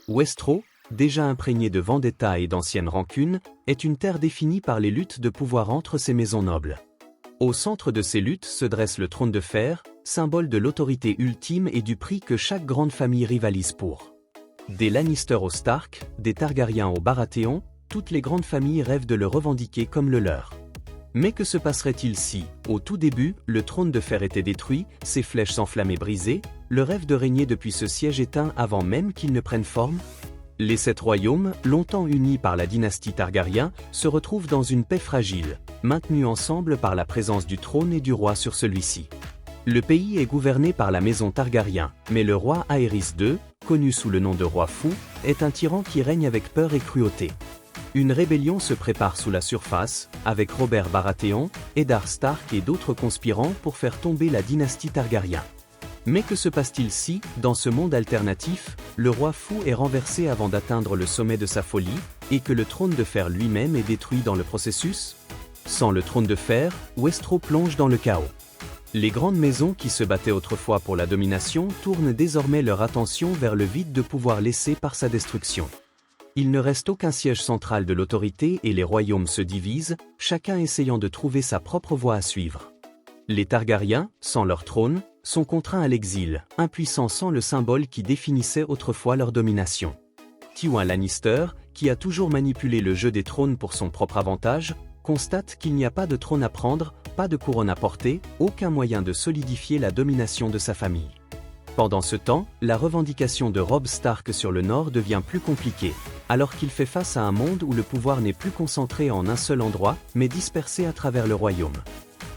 Westeros, déjà imprégné de vendetta et d'anciennes rancunes, est une terre définie par les luttes de pouvoir entre ces maisons nobles. Au centre de ces luttes se dresse le trône de fer, symbole de l'autorité ultime et du prix que chaque grande famille rivalise pour. Des Lannister aux Stark, des Targaryens aux Baratheon, toutes les grandes familles rêvent de le revendiquer comme le leur. Mais que se passerait-il si, au tout début, le trône de fer était détruit, ses flèches s'enflammaient brisées, le rêve de régner depuis ce siège éteint avant même qu'il ne prenne forme? Les 7 royaumes, longtemps unis par la dynastie Targaryen, se retrouvent dans une paix fragile, maintenue ensemble par la présence du trône et du roi sur celui-ci. Le pays est gouverné par la maison Targaryen, mais le roi Aerys II, connu sous le nom de roi fou, est un tyran qui règne avec peur et cruauté. Une rébellion se prépare sous la surface, avec Robert Baratheon, Eddard Stark et d'autres conspirants pour faire tomber la dynastie Targaryen. Mais que se passe-t-il si, dans ce monde alternatif, le roi fou est renversé avant d'atteindre le sommet de sa folie, et que le trône de fer lui-même est détruit dans le processus? Sans le trône de fer, Westeros plonge dans le chaos. Les grandes maisons qui se battaient autrefois pour la domination tournent désormais leur attention vers le vide de pouvoir laissé par sa destruction. Il ne reste aucun siège central de l'autorité et les royaumes se divisent, chacun essayant de trouver sa propre voie à suivre. Les Targaryens, sans leur trône, sont contraints à l'exil, impuissants sans le symbole qui définissait autrefois leur domination. Tywin Lannister, qui a toujours manipulé le jeu des trônes pour son propre avantage, constate qu'il n'y a pas de trône à prendre, pas de couronne à porter, aucun moyen de solidifier la domination de sa famille. Pendant ce temps, la revendication de Robb Stark sur le nord devient plus compliquée, alors qu'il fait face à un monde où le pouvoir n'est plus concentré en un seul endroit, mais dispersé à travers le royaume.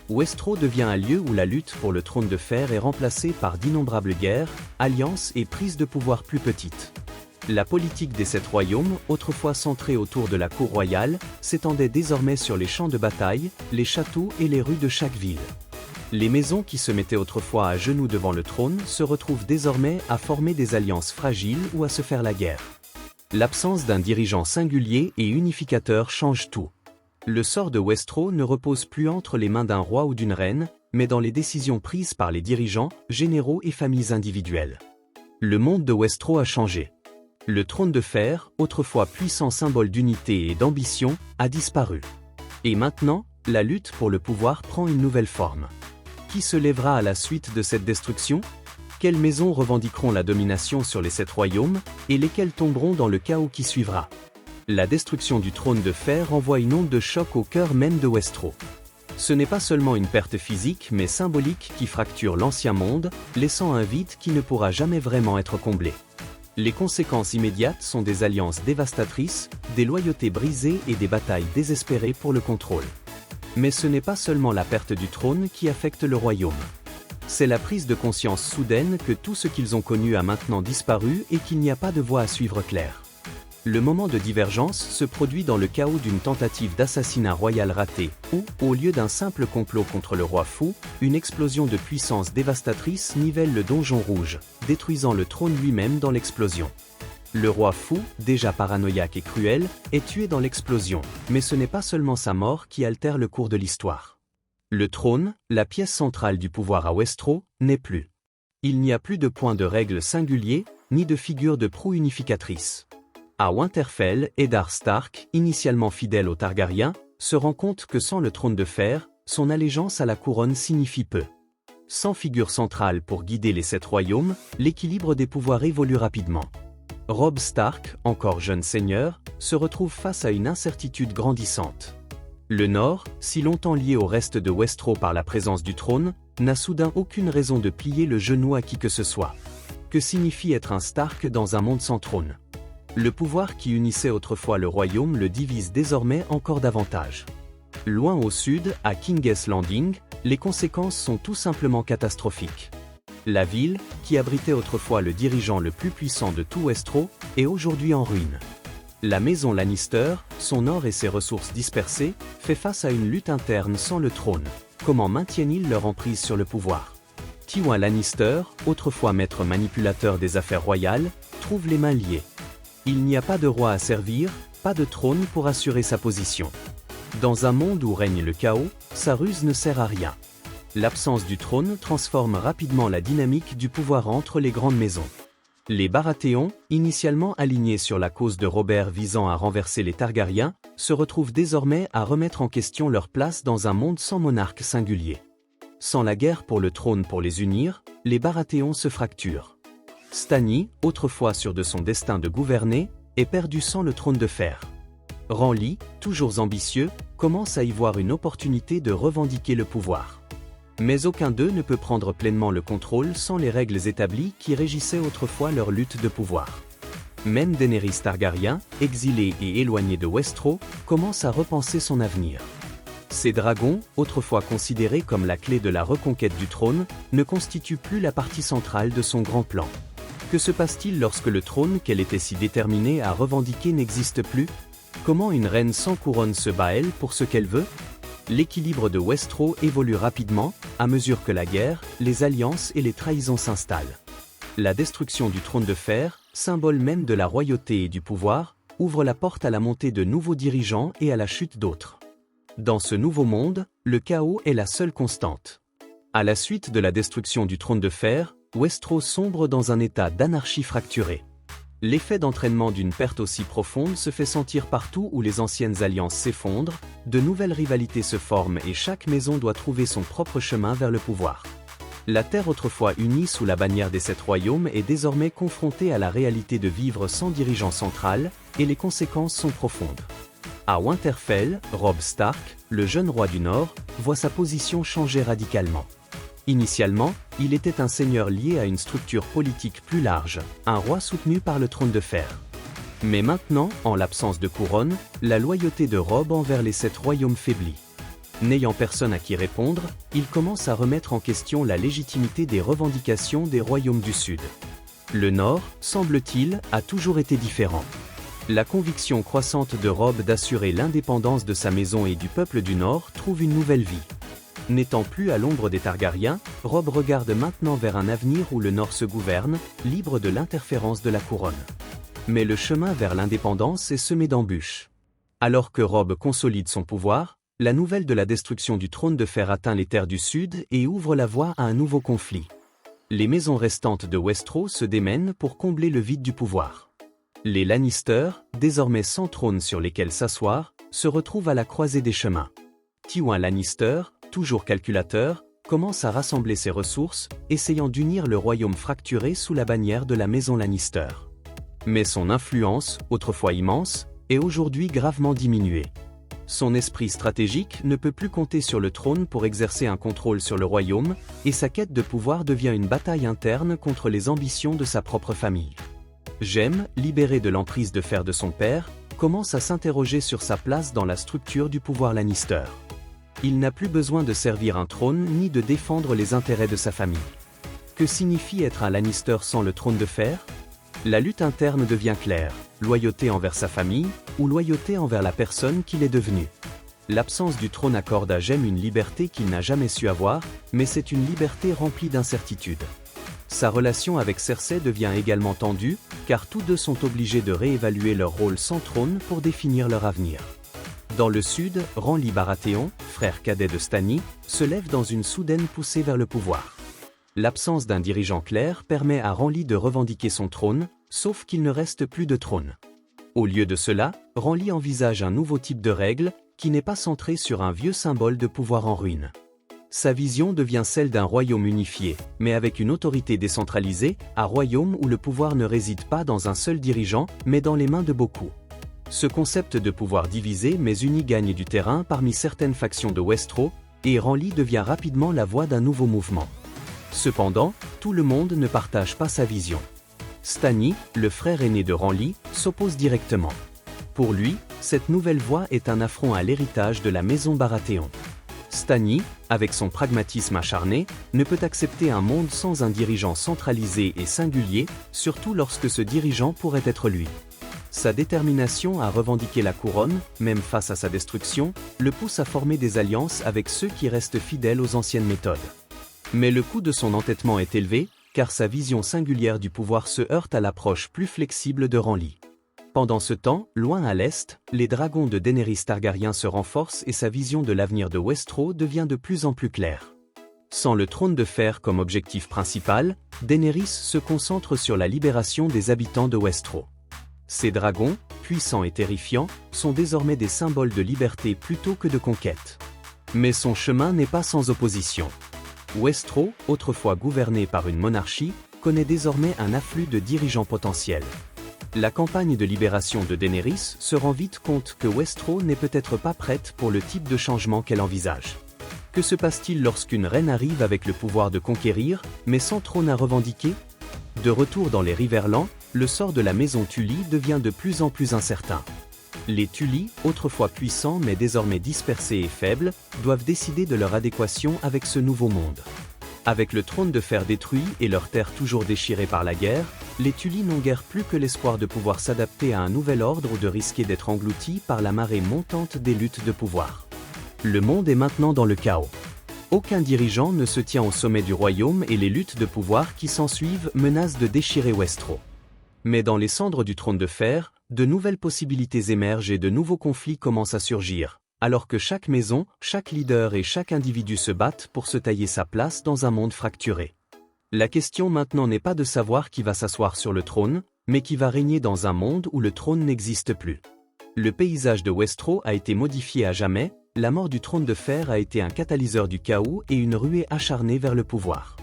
Westeros devient un lieu où la lutte pour le trône de fer est remplacée par d'innombrables guerres, alliances et prises de pouvoir plus petites. La politique des 7 royaumes, autrefois centrée autour de la cour royale, s'étendait désormais sur les champs de bataille, les châteaux et les rues de chaque ville. Les maisons qui se mettaient autrefois à genoux devant le trône se retrouvent désormais à former des alliances fragiles ou à se faire la guerre. L'absence d'un dirigeant singulier et unificateur change tout. Le sort de Westeros ne repose plus entre les mains d'un roi ou d'une reine, mais dans les décisions prises par les dirigeants, généraux et familles individuelles. Le monde de Westeros a changé. Le trône de fer, autrefois puissant symbole d'unité et d'ambition, a disparu. Et maintenant, la lutte pour le pouvoir prend une nouvelle forme. Qui se lèvera à la suite de cette destruction? Quelles maisons revendiqueront la domination sur les 7 royaumes, et lesquelles tomberont dans le chaos qui suivra? La destruction du trône de fer envoie une onde de choc au cœur même de Westeros. Ce n'est pas seulement une perte physique mais symbolique qui fracture l'ancien monde, laissant un vide qui ne pourra jamais vraiment être comblé. Les conséquences immédiates sont des alliances dévastatrices, des loyautés brisées et des batailles désespérées pour le contrôle. Mais ce n'est pas seulement la perte du trône qui affecte le royaume. C'est la prise de conscience soudaine que tout ce qu'ils ont connu a maintenant disparu et qu'il n'y a pas de voie à suivre claire. Le moment de divergence se produit dans le chaos d'une tentative d'assassinat royal raté, où, au lieu d'un simple complot contre le roi fou, une explosion de puissance dévastatrice nivelle le donjon rouge, détruisant le trône lui-même dans l'explosion. Le roi fou, déjà paranoïaque et cruel, est tué dans l'explosion, mais ce n'est pas seulement sa mort qui altère le cours de l'histoire. Le trône, la pièce centrale du pouvoir à Westeros, n'est plus. Il n'y a plus de point de règle singulier, ni de figure de proue unificatrice. À Winterfell, Eddard Stark, initialement fidèle aux Targaryens, se rend compte que sans le trône de fer, son allégeance à la couronne signifie peu. Sans figure centrale pour guider les 7 royaumes, l'équilibre des pouvoirs évolue rapidement. Robb Stark, encore jeune seigneur, se retrouve face à une incertitude grandissante. Le Nord, si longtemps lié au reste de Westeros par la présence du trône, n'a soudain aucune raison de plier le genou à qui que ce soit. Que signifie être un Stark dans un monde sans trône? Le pouvoir qui unissait autrefois le royaume le divise désormais encore davantage. Loin au sud, à King's Landing, les conséquences sont tout simplement catastrophiques. La ville, qui abritait autrefois le dirigeant le plus puissant de tout Westeros, est aujourd'hui en ruine. La maison Lannister, son or et ses ressources dispersées, fait face à une lutte interne sans le trône. Comment maintiennent-ils leur emprise sur le pouvoir? Tywin Lannister, autrefois maître manipulateur des affaires royales, trouve les mains liées. Il n'y a pas de roi à servir, pas de trône pour assurer sa position. Dans un monde où règne le chaos, sa ruse ne sert à rien. L'absence du trône transforme rapidement la dynamique du pouvoir entre les grandes maisons. Les Baratheons, initialement alignés sur la cause de Robert visant à renverser les Targaryens, se retrouvent désormais à remettre en question leur place dans un monde sans monarque singulier. Sans la guerre pour le trône pour les unir, les Baratheons se fracturent. Stannis, autrefois sûr de son destin de gouverner, est perdu sans le trône de fer. Renly, toujours ambitieux, commence à y voir une opportunité de revendiquer le pouvoir. Mais aucun d'eux ne peut prendre pleinement le contrôle sans les règles établies qui régissaient autrefois leur lutte de pouvoir. Même Daenerys Targaryen, exilée et éloignée de Westeros, commence à repenser son avenir. Ces dragons, autrefois considérés comme la clé de la reconquête du trône, ne constituent plus la partie centrale de son grand plan. Que se passe-t-il lorsque le trône qu'elle était si déterminée à revendiquer n'existe plus? Comment une reine sans couronne se bat elle pour ce qu'elle veut? L'équilibre de Westeros évolue rapidement, à mesure que la guerre, les alliances et les trahisons s'installent. La destruction du trône de fer, symbole même de la royauté et du pouvoir, ouvre la porte à la montée de nouveaux dirigeants et à la chute d'autres. Dans ce nouveau monde, le chaos est la seule constante. À la suite de la destruction du trône de fer, Westeros sombre dans un état d'anarchie fracturée. L'effet d'entraînement d'une perte aussi profonde se fait sentir partout où les anciennes alliances s'effondrent, de nouvelles rivalités se forment et chaque maison doit trouver son propre chemin vers le pouvoir. La terre autrefois unie sous la bannière des 7 royaumes est désormais confrontée à la réalité de vivre sans dirigeant central, et les conséquences sont profondes. À Winterfell, Robb Stark, le jeune roi du Nord, voit sa position changer radicalement. Initialement, il était un seigneur lié à une structure politique plus large, un roi soutenu par le trône de fer. Mais maintenant, en l'absence de couronne, la loyauté de Robb envers les 7 royaumes faiblit. N'ayant personne à qui répondre, il commence à remettre en question la légitimité des revendications des royaumes du Sud. Le Nord, semble-t-il, a toujours été différent. La conviction croissante de Robb d'assurer l'indépendance de sa maison et du peuple du Nord trouve une nouvelle vie. N'étant plus à l'ombre des Targaryens, Robb regarde maintenant vers un avenir où le Nord se gouverne, libre de l'interférence de la couronne. Mais le chemin vers l'indépendance est semé d'embûches. Alors que Robb consolide son pouvoir, la nouvelle de la destruction du trône de fer atteint les terres du Sud et ouvre la voie à un nouveau conflit. Les maisons restantes de Westeros se démènent pour combler le vide du pouvoir. Les Lannister, désormais sans trône sur lesquels s'asseoir, se retrouvent à la croisée des chemins. Tywin Lannister, toujours calculateur, commence à rassembler ses ressources, essayant d'unir le royaume fracturé sous la bannière de la maison Lannister. Mais son influence, autrefois immense, est aujourd'hui gravement diminuée. Son esprit stratégique ne peut plus compter sur le trône pour exercer un contrôle sur le royaume, et sa quête de pouvoir devient une bataille interne contre les ambitions de sa propre famille. Jaime, libéré de l'emprise de fer de son père, commence à s'interroger sur sa place dans la structure du pouvoir Lannister. Il n'a plus besoin de servir un trône ni de défendre les intérêts de sa famille. Que signifie être un Lannister sans le trône de fer? La lutte interne devient claire, loyauté envers sa famille, ou loyauté envers la personne qu'il est devenu. L'absence du trône accorde à Jaime une liberté qu'il n'a jamais su avoir, mais c'est une liberté remplie d'incertitudes. Sa relation avec Cersei devient également tendue, car tous deux sont obligés de réévaluer leur rôle sans trône pour définir leur avenir. Dans le sud, Renly Baratheon, frère cadet de Stannis, se lève dans une soudaine poussée vers le pouvoir. L'absence d'un dirigeant clair permet à Renly de revendiquer son trône, sauf qu'il ne reste plus de trône. Au lieu de cela, Renly envisage un nouveau type de règle, qui n'est pas centré sur un vieux symbole de pouvoir en ruine. Sa vision devient celle d'un royaume unifié, mais avec une autorité décentralisée, un royaume où le pouvoir ne réside pas dans un seul dirigeant, mais dans les mains de beaucoup. Ce concept de pouvoir divisé mais uni gagne du terrain parmi certaines factions de Westeros, et Renly devient rapidement la voix d'un nouveau mouvement. Cependant, tout le monde ne partage pas sa vision. Stannis, le frère aîné de Renly, s'oppose directement. Pour lui, cette nouvelle voie est un affront à l'héritage de la maison Baratheon. Stannis, avec son pragmatisme acharné, ne peut accepter un monde sans un dirigeant centralisé et singulier, surtout lorsque ce dirigeant pourrait être lui. Sa détermination à revendiquer la couronne, même face à sa destruction, le pousse à former des alliances avec ceux qui restent fidèles aux anciennes méthodes. Mais le coût de son entêtement est élevé, car sa vision singulière du pouvoir se heurte à l'approche plus flexible de Renly. Pendant ce temps, loin à l'est, les dragons de Daenerys Targaryen se renforcent et sa vision de l'avenir de Westeros devient de plus en plus claire. Sans le trône de fer comme objectif principal, Daenerys se concentre sur la libération des habitants de Westeros. Ces dragons, puissants et terrifiants, sont désormais des symboles de liberté plutôt que de conquête. Mais son chemin n'est pas sans opposition. Westeros, autrefois gouverné par une monarchie, connaît désormais un afflux de dirigeants potentiels. La campagne de libération de Daenerys se rend vite compte que Westeros n'est peut-être pas prête pour le type de changement qu'elle envisage. Que se passe-t-il lorsqu'une reine arrive avec le pouvoir de conquérir, mais sans trône à revendiquer? De retour dans les Riverlands, le sort de la maison Tully devient de plus en plus incertain. Les Tully, autrefois puissants mais désormais dispersés et faibles, doivent décider de leur adéquation avec ce nouveau monde. Avec le trône de fer détruit et leurs terres toujours déchirées par la guerre, les Tully n'ont guère plus que l'espoir de pouvoir s'adapter à un nouvel ordre ou de risquer d'être engloutis par la marée montante des luttes de pouvoir. Le monde est maintenant dans le chaos. Aucun dirigeant ne se tient au sommet du royaume et les luttes de pouvoir qui s'ensuivent menacent de déchirer Westeros. Mais dans les cendres du trône de fer, de nouvelles possibilités émergent et de nouveaux conflits commencent à surgir, alors que chaque maison, chaque leader et chaque individu se battent pour se tailler sa place dans un monde fracturé. La question maintenant n'est pas de savoir qui va s'asseoir sur le trône, mais qui va régner dans un monde où le trône n'existe plus. Le paysage de Westeros a été modifié à jamais. La mort du trône de fer a été un catalyseur du chaos et une ruée acharnée vers le pouvoir.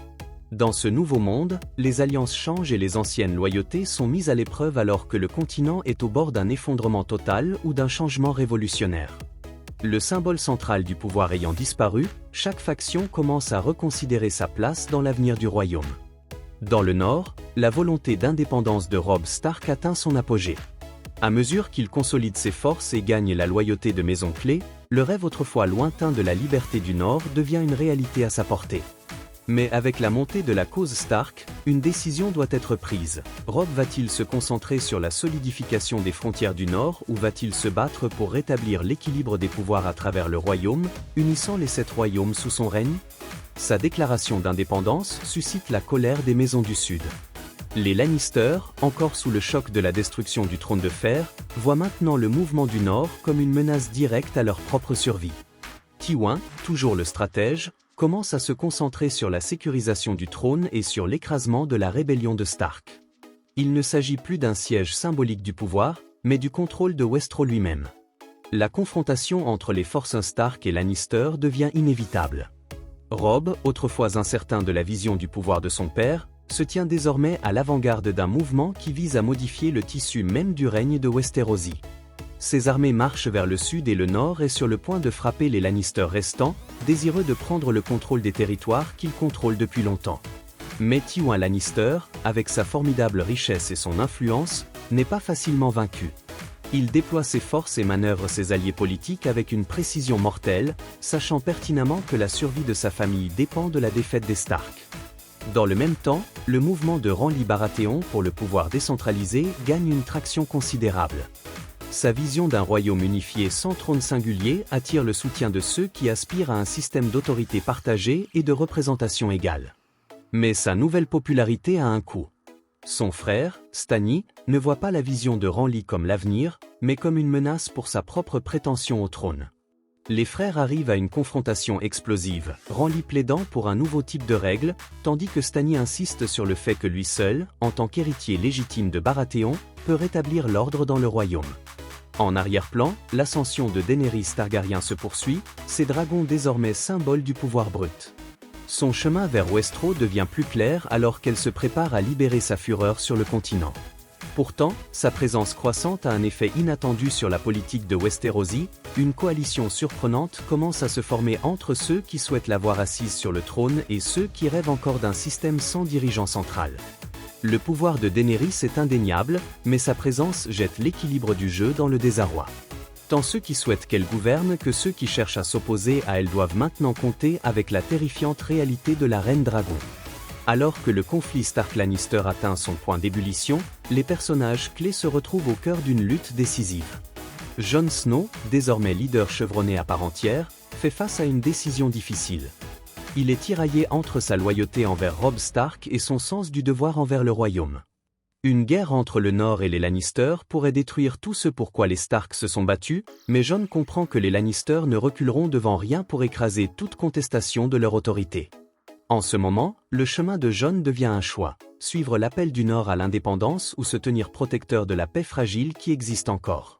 Dans ce nouveau monde, les alliances changent et les anciennes loyautés sont mises à l'épreuve alors que le continent est au bord d'un effondrement total ou d'un changement révolutionnaire. Le symbole central du pouvoir ayant disparu, chaque faction commence à reconsidérer sa place dans l'avenir du royaume. Dans le nord, la volonté d'indépendance de Robb Stark atteint son apogée. À mesure qu'il consolide ses forces et gagne la loyauté de maisons clés, le rêve autrefois lointain de la liberté du Nord devient une réalité à sa portée. Mais avec la montée de la cause Stark, une décision doit être prise. Robb va-t-il se concentrer sur la solidification des frontières du Nord ou va-t-il se battre pour rétablir l'équilibre des pouvoirs à travers le royaume, unissant les 7 royaumes sous son règne? Sa déclaration d'indépendance suscite la colère des maisons du Sud. Les Lannister, encore sous le choc de la destruction du trône de fer, voient maintenant le mouvement du Nord comme une menace directe à leur propre survie. Tywin, toujours le stratège, commence à se concentrer sur la sécurisation du trône et sur l'écrasement de la rébellion de Stark. Il ne s'agit plus d'un siège symbolique du pouvoir, mais du contrôle de Westeros lui-même. La confrontation entre les forces Stark et Lannister devient inévitable. Robb, autrefois incertain de la vision du pouvoir de son père, se tient désormais à l'avant-garde d'un mouvement qui vise à modifier le tissu même du règne de Westerosi. Ses armées marchent vers le sud et le nord et sur le point de frapper les Lannister restants, désireux de prendre le contrôle des territoires qu'ils contrôlent depuis longtemps. Mais Tywin Lannister, avec sa formidable richesse et son influence, n'est pas facilement vaincu. Il déploie ses forces et manœuvre ses alliés politiques avec une précision mortelle, sachant pertinemment que la survie de sa famille dépend de la défaite des Stark. Dans le même temps, le mouvement de Renly Baratheon pour le pouvoir décentralisé gagne une traction considérable. Sa vision d'un royaume unifié sans trône singulier attire le soutien de ceux qui aspirent à un système d'autorité partagée et de représentation égale. Mais sa nouvelle popularité a un coût. Son frère, Stannis, ne voit pas la vision de Renly comme l'avenir, mais comme une menace pour sa propre prétention au trône. Les frères arrivent à une confrontation explosive, Renly plaidant pour un nouveau type de règles, tandis que Stannis insiste sur le fait que lui seul, en tant qu'héritier légitime de Baratheon, peut rétablir l'ordre dans le royaume. En arrière-plan, l'ascension de Daenerys Targaryen se poursuit, ses dragons désormais symboles du pouvoir brut. Son chemin vers Westeros devient plus clair alors qu'elle se prépare à libérer sa fureur sur le continent. Pourtant, sa présence croissante a un effet inattendu sur la politique de Westerosi, une coalition surprenante commence à se former entre ceux qui souhaitent la voir assise sur le trône et ceux qui rêvent encore d'un système sans dirigeant central. Le pouvoir de Daenerys est indéniable, mais sa présence jette l'équilibre du jeu dans le désarroi. Tant ceux qui souhaitent qu'elle gouverne que ceux qui cherchent à s'opposer à elle doivent maintenant compter avec la terrifiante réalité de la Reine Dragon. Alors que le conflit Stark-Lannister atteint son point d'ébullition, les personnages clés se retrouvent au cœur d'une lutte décisive. Jon Snow, désormais leader chevronné à part entière, fait face à une décision difficile. Il est tiraillé entre sa loyauté envers Robb Stark et son sens du devoir envers le royaume. Une guerre entre le Nord et les Lannister pourrait détruire tout ce pourquoi les Stark se sont battus, mais Jon comprend que les Lannister ne reculeront devant rien pour écraser toute contestation de leur autorité. En ce moment, le chemin de Jon devient un choix, suivre l'appel du Nord à l'indépendance ou se tenir protecteur de la paix fragile qui existe encore.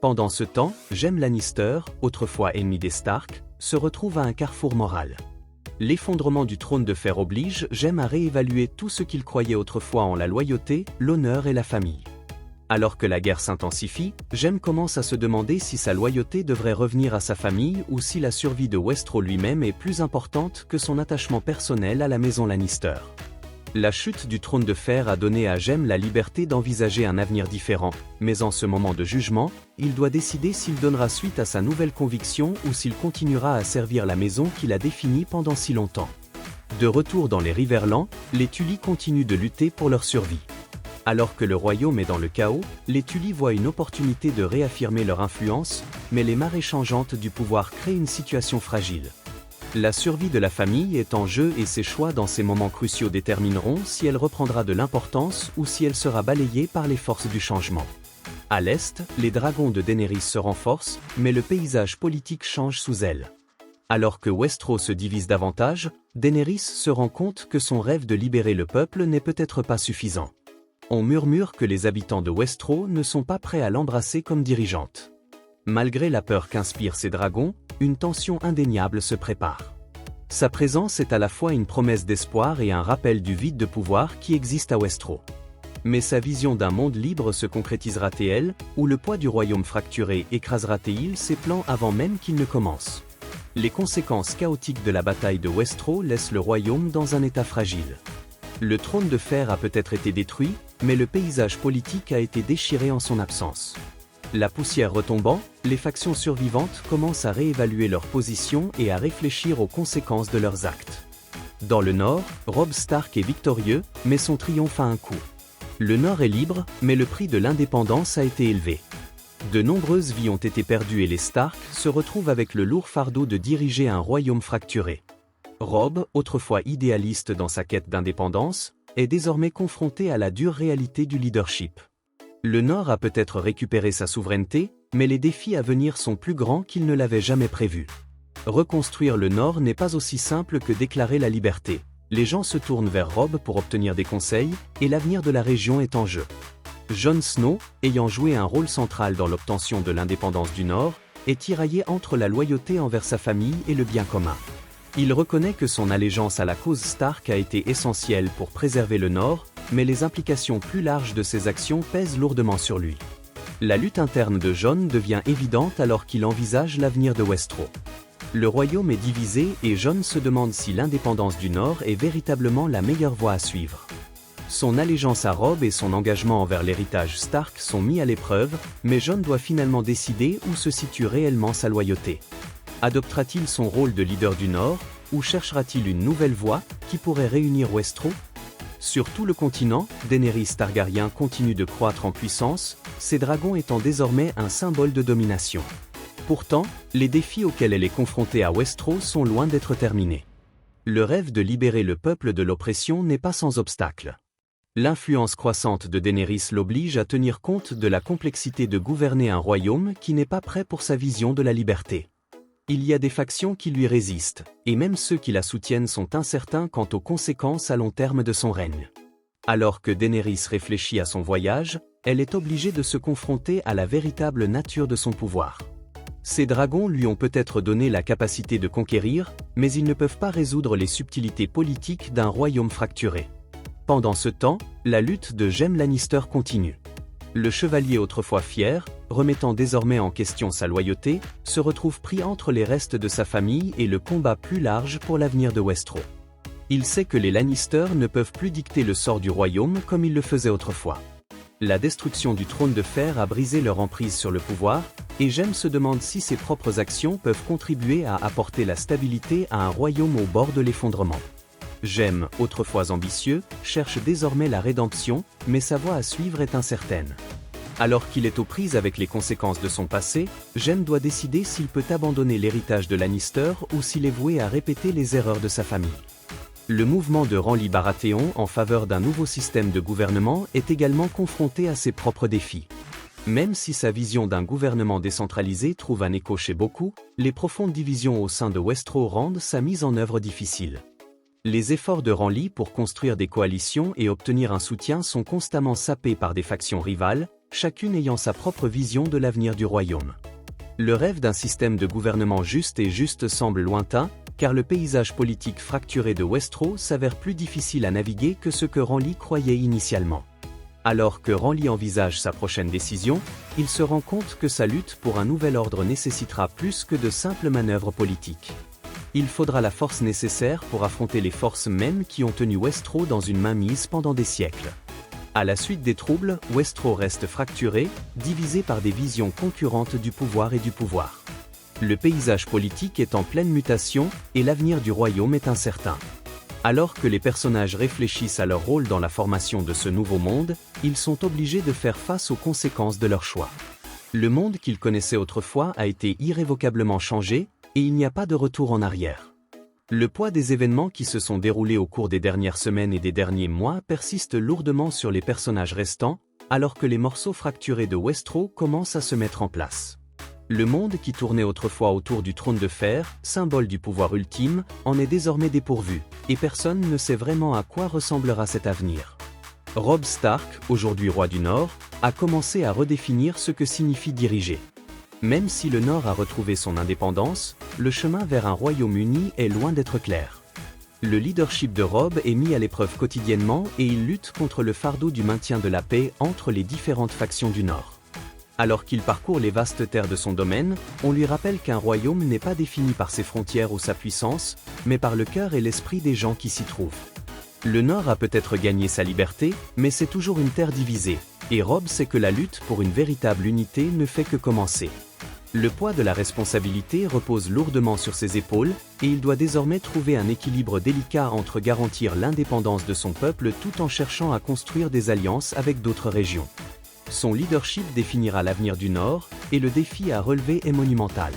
Pendant ce temps, Jaime Lannister, autrefois ennemi des Stark, se retrouve à un carrefour moral. L'effondrement du trône de fer oblige Jaime à réévaluer tout ce qu'il croyait autrefois en la loyauté, l'honneur et la famille. Alors que la guerre s'intensifie, Jaime commence à se demander si sa loyauté devrait revenir à sa famille ou si la survie de Westeros lui-même est plus importante que son attachement personnel à la maison Lannister. La chute du trône de fer a donné à Jaime la liberté d'envisager un avenir différent, mais en ce moment de jugement, il doit décider s'il donnera suite à sa nouvelle conviction ou s'il continuera à servir la maison qu'il a définie pendant si longtemps. De retour dans les Riverlands, les Tully continuent de lutter pour leur survie. Alors que le royaume est dans le chaos, les Tully voient une opportunité de réaffirmer leur influence, mais les marées changeantes du pouvoir créent une situation fragile. La survie de la famille est en jeu et ses choix dans ces moments cruciaux détermineront si elle reprendra de l'importance ou si elle sera balayée par les forces du changement. À l'est, les dragons de Daenerys se renforcent, mais le paysage politique change sous elle. Alors que Westeros se divise davantage, Daenerys se rend compte que son rêve de libérer le peuple n'est peut-être pas suffisant. On murmure que les habitants de Westeros ne sont pas prêts à l'embrasser comme dirigeante. Malgré la peur qu'inspirent ces dragons, une tension indéniable se prépare. Sa présence est à la fois une promesse d'espoir et un rappel du vide de pouvoir qui existe à Westeros. Mais sa vision d'un monde libre se concrétisera-t-elle, ou le poids du royaume fracturé écrasera-t-il ses plans avant même qu'il ne commence? Les conséquences chaotiques de la bataille de Westeros laissent le royaume dans un état fragile. Le trône de fer a peut-être été détruit, mais le paysage politique a été déchiré en son absence. La poussière retombant, les factions survivantes commencent à réévaluer leur position et à réfléchir aux conséquences de leurs actes. Dans le Nord, Robb Stark est victorieux, mais son triomphe a un coût. Le Nord est libre, mais le prix de l'indépendance a été élevé. De nombreuses vies ont été perdues et les Stark se retrouvent avec le lourd fardeau de diriger un royaume fracturé. Robb, autrefois idéaliste dans sa quête d'indépendance, est désormais confronté à la dure réalité du leadership. Le Nord a peut-être récupéré sa souveraineté, mais les défis à venir sont plus grands qu'il ne l'avait jamais prévu. Reconstruire le Nord n'est pas aussi simple que déclarer la liberté. Les gens se tournent vers Robb pour obtenir des conseils, et l'avenir de la région est en jeu. Jon Snow, ayant joué un rôle central dans l'obtention de l'indépendance du Nord, est tiraillé entre la loyauté envers sa famille et le bien commun. Il reconnaît que son allégeance à la cause Stark a été essentielle pour préserver le Nord, mais les implications plus larges de ses actions pèsent lourdement sur lui. La lutte interne de Jon devient évidente alors qu'il envisage l'avenir de Westeros. Le royaume est divisé et Jon se demande si l'indépendance du Nord est véritablement la meilleure voie à suivre. Son allégeance à Robb et son engagement envers l'héritage Stark sont mis à l'épreuve, mais Jon doit finalement décider où se situe réellement sa loyauté. Adoptera-t-il son rôle de leader du Nord, ou cherchera-t-il une nouvelle voie qui pourrait réunir Westeros? Sur tout le continent, Daenerys Targaryen continue de croître en puissance, ses dragons étant désormais un symbole de domination. Pourtant, les défis auxquels elle est confrontée à Westeros sont loin d'être terminés. Le rêve de libérer le peuple de l'oppression n'est pas sans obstacle. L'influence croissante de Daenerys l'oblige à tenir compte de la complexité de gouverner un royaume qui n'est pas prêt pour sa vision de la liberté. Il y a des factions qui lui résistent, et même ceux qui la soutiennent sont incertains quant aux conséquences à long terme de son règne. Alors que Daenerys réfléchit à son voyage, elle est obligée de se confronter à la véritable nature de son pouvoir. Ces dragons lui ont peut-être donné la capacité de conquérir, mais ils ne peuvent pas résoudre les subtilités politiques d'un royaume fracturé. Pendant ce temps, la lutte de Jaime Lannister continue. Le chevalier autrefois fier, remettant désormais en question sa loyauté, se retrouve pris entre les restes de sa famille et le combat plus large pour l'avenir de Westeros. Il sait que les Lannister ne peuvent plus dicter le sort du royaume comme ils le faisaient autrefois. La destruction du trône de fer a brisé leur emprise sur le pouvoir, et Jaime se demande si ses propres actions peuvent contribuer à apporter la stabilité à un royaume au bord de l'effondrement. Jaime, autrefois ambitieux, cherche désormais la rédemption, mais sa voie à suivre est incertaine. Alors qu'il est aux prises avec les conséquences de son passé, Jaime doit décider s'il peut abandonner l'héritage de Lannister ou s'il est voué à répéter les erreurs de sa famille. Le mouvement de Renly Baratheon en faveur d'un nouveau système de gouvernement est également confronté à ses propres défis. Même si sa vision d'un gouvernement décentralisé trouve un écho chez beaucoup, les profondes divisions au sein de Westeros rendent sa mise en œuvre difficile. Les efforts de Renly pour construire des coalitions et obtenir un soutien sont constamment sapés par des factions rivales, chacune ayant sa propre vision de l'avenir du royaume. Le rêve d'un système de gouvernement juste et juste semble lointain, car le paysage politique fracturé de Westeros s'avère plus difficile à naviguer que ce que Renly croyait initialement. Alors que Renly envisage sa prochaine décision, il se rend compte que sa lutte pour un nouvel ordre nécessitera plus que de simples manœuvres politiques. Il faudra la force nécessaire pour affronter les forces mêmes qui ont tenu Westeros dans une mainmise pendant des siècles. À la suite des troubles, Westeros reste fracturé, divisé par des visions concurrentes du pouvoir et du pouvoir. Le paysage politique est en pleine mutation et l'avenir du royaume est incertain. Alors que les personnages réfléchissent à leur rôle dans la formation de ce nouveau monde, ils sont obligés de faire face aux conséquences de leurs choix. Le monde qu'ils connaissaient autrefois a été irrévocablement changé, et il n'y a pas de retour en arrière. Le poids des événements qui se sont déroulés au cours des dernières semaines et des derniers mois persiste lourdement sur les personnages restants, alors que les morceaux fracturés de Westeros commencent à se mettre en place. Le monde qui tournait autrefois autour du trône de fer, symbole du pouvoir ultime, en est désormais dépourvu, et personne ne sait vraiment à quoi ressemblera cet avenir. Robb Stark, aujourd'hui roi du Nord, a commencé à redéfinir ce que signifie diriger. Même si le Nord a retrouvé son indépendance, le chemin vers un royaume uni est loin d'être clair. Le leadership de Robb est mis à l'épreuve quotidiennement et il lutte contre le fardeau du maintien de la paix entre les différentes factions du Nord. Alors qu'il parcourt les vastes terres de son domaine, on lui rappelle qu'un royaume n'est pas défini par ses frontières ou sa puissance, mais par le cœur et l'esprit des gens qui s'y trouvent. Le Nord a peut-être gagné sa liberté, mais c'est toujours une terre divisée, et Robb sait que la lutte pour une véritable unité ne fait que commencer. Le poids de la responsabilité repose lourdement sur ses épaules, et il doit désormais trouver un équilibre délicat entre garantir l'indépendance de son peuple tout en cherchant à construire des alliances avec d'autres régions. Son leadership définira l'avenir du Nord, et le défi à relever est monumental.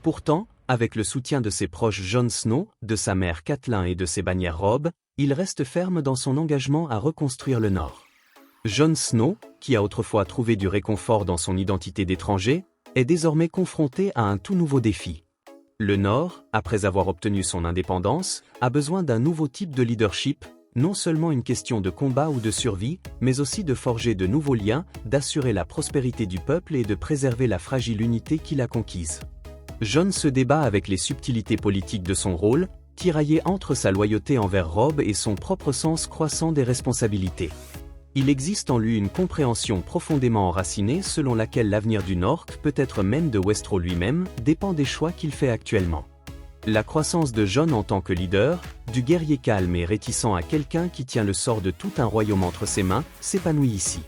Pourtant, avec le soutien de ses proches Jon Snow, de sa mère Catelyn et de ses bannières Robb, il reste ferme dans son engagement à reconstruire le Nord. Jon Snow, qui a autrefois trouvé du réconfort dans son identité d'étranger, est désormais confronté à un tout nouveau défi. Le Nord, après avoir obtenu son indépendance, a besoin d'un nouveau type de leadership, non seulement une question de combat ou de survie, mais aussi de forger de nouveaux liens, d'assurer la prospérité du peuple et de préserver la fragile unité qu'il a conquise. Jon se débat avec les subtilités politiques de son rôle, tiraillé entre sa loyauté envers Robb et son propre sens croissant des responsabilités. Il existe en lui une compréhension profondément enracinée selon laquelle l'avenir du Nord, peut-être même de Westeros lui-même, dépend des choix qu'il fait actuellement. La croissance de Jon en tant que leader, du guerrier calme et réticent à quelqu'un qui tient le sort de tout un royaume entre ses mains, s'épanouit ici.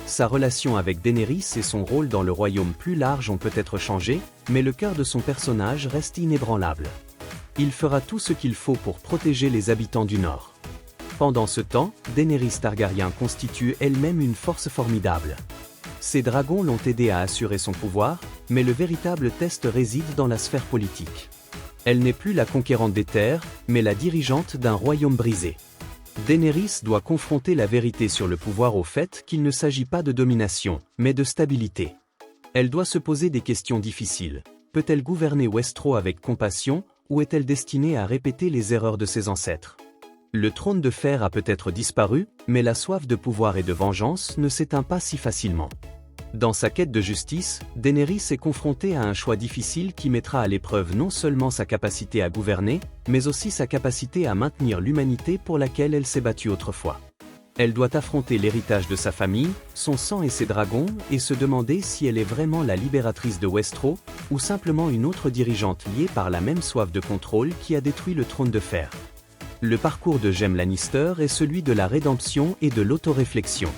Sa relation avec Daenerys et son rôle dans le royaume plus large ont peut-être changé, mais le cœur de son personnage reste inébranlable. Il fera tout ce qu'il faut pour protéger les habitants du Nord. Pendant ce temps, Daenerys Targaryen constitue elle-même une force formidable. Ses dragons l'ont aidé à assurer son pouvoir, mais le véritable test réside dans la sphère politique. Elle n'est plus la conquérante des terres, mais la dirigeante d'un royaume brisé. Daenerys doit confronter la vérité sur le pouvoir au fait qu'il ne s'agit pas de domination, mais de stabilité. Elle doit se poser des questions difficiles. Peut-elle gouverner Westeros avec compassion, ou est-elle destinée à répéter les erreurs de ses ancêtres ? Le trône de fer a peut-être disparu, mais la soif de pouvoir et de vengeance ne s'éteint pas si facilement. Dans sa quête de justice, Daenerys est confrontée à un choix difficile qui mettra à l'épreuve non seulement sa capacité à gouverner, mais aussi sa capacité à maintenir l'humanité pour laquelle elle s'est battue autrefois. Elle doit affronter l'héritage de sa famille, son sang et ses dragons, et se demander si elle est vraiment la libératrice de Westeros, ou simplement une autre dirigeante liée par la même soif de contrôle qui a détruit le trône de fer. Le parcours de Jaime Lannister est celui de la rédemption et de l'autoréflexion.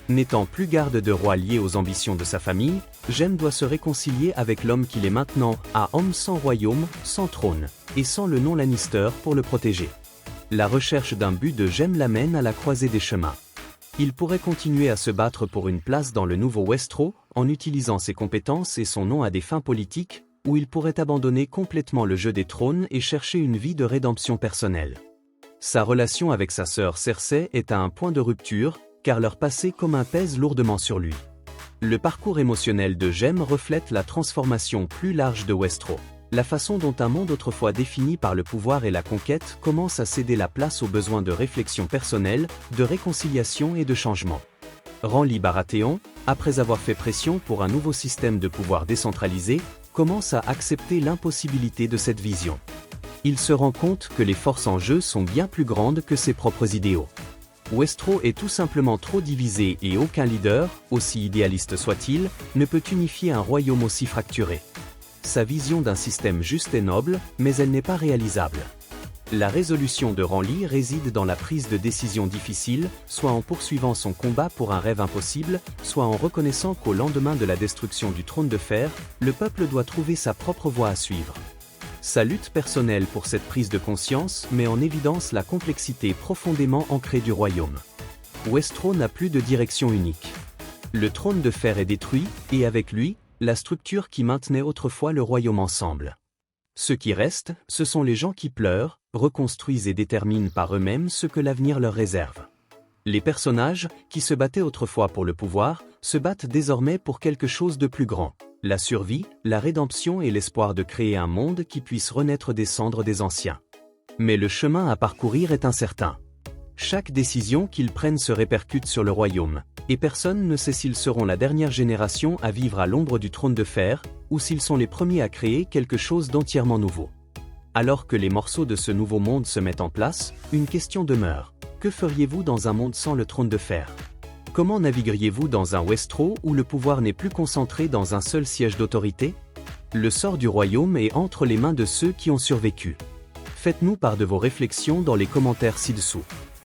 N'étant plus garde de roi lié aux ambitions de sa famille, Jaime doit se réconcilier avec l'homme qu'il est maintenant, un homme sans royaume, sans trône, et sans le nom Lannister pour le protéger. La recherche d'un but de Jaime l'amène à la croisée des chemins. Il pourrait continuer à se battre pour une place dans le nouveau Westeros, en utilisant ses compétences et son nom à des fins politiques, ou il pourrait abandonner complètement le jeu des trônes et chercher une vie de rédemption personnelle. Sa relation avec sa sœur Cersei est à un point de rupture, car leur passé commun pèse lourdement sur lui. Le parcours émotionnel de Jaime reflète la transformation plus large de Westeros. la façon dont un monde autrefois défini par le pouvoir et la conquête commence à céder la place aux besoins de réflexion personnelle, de réconciliation et de changement. Renly Baratheon, après avoir fait pression pour un nouveau système de pouvoir décentralisé, commence à accepter l'impossibilité de cette vision. Il se rend compte que les forces en jeu sont bien plus grandes que ses propres idéaux. Westeros est tout simplement trop divisé et aucun leader, aussi idéaliste soit-il, ne peut unifier un royaume aussi fracturé. Sa vision d'un système juste est noble, mais elle n'est pas réalisable. La résolution de Renly réside dans la prise de décisions difficiles, soit en poursuivant son combat pour un rêve impossible, soit en reconnaissant qu'au lendemain de la destruction du trône de fer, le peuple doit trouver sa propre voie à suivre. Sa lutte personnelle pour cette prise de conscience met en évidence la complexité profondément ancrée du royaume. Westeros n'a plus de direction unique. Le trône de fer est détruit, et avec lui, la structure qui maintenait autrefois le royaume ensemble. Ce qui reste, ce sont les gens qui pleurent, reconstruisent et déterminent par eux-mêmes ce que l'avenir leur réserve. Les personnages, qui se battaient autrefois pour le pouvoir, se battent désormais pour quelque chose de plus grand. La survie, la rédemption et l'espoir de créer un monde qui puisse renaître des cendres des anciens. Mais le chemin à parcourir est incertain. Chaque décision qu'ils prennent se répercute sur le royaume, et personne ne sait s'ils seront la dernière génération à vivre à l'ombre du trône de fer, ou s'ils sont les premiers à créer quelque chose d'entièrement nouveau. Alors que les morceaux de ce nouveau monde se mettent en place, une question demeure. Que feriez-vous dans un monde sans le trône de fer ? Comment navigueriez-vous dans un Westeros où le pouvoir n'est plus concentré dans un seul siège d'autorité ? Le sort du royaume est entre les mains de ceux qui ont survécu. Faites-nous part de vos réflexions dans les commentaires ci-dessous.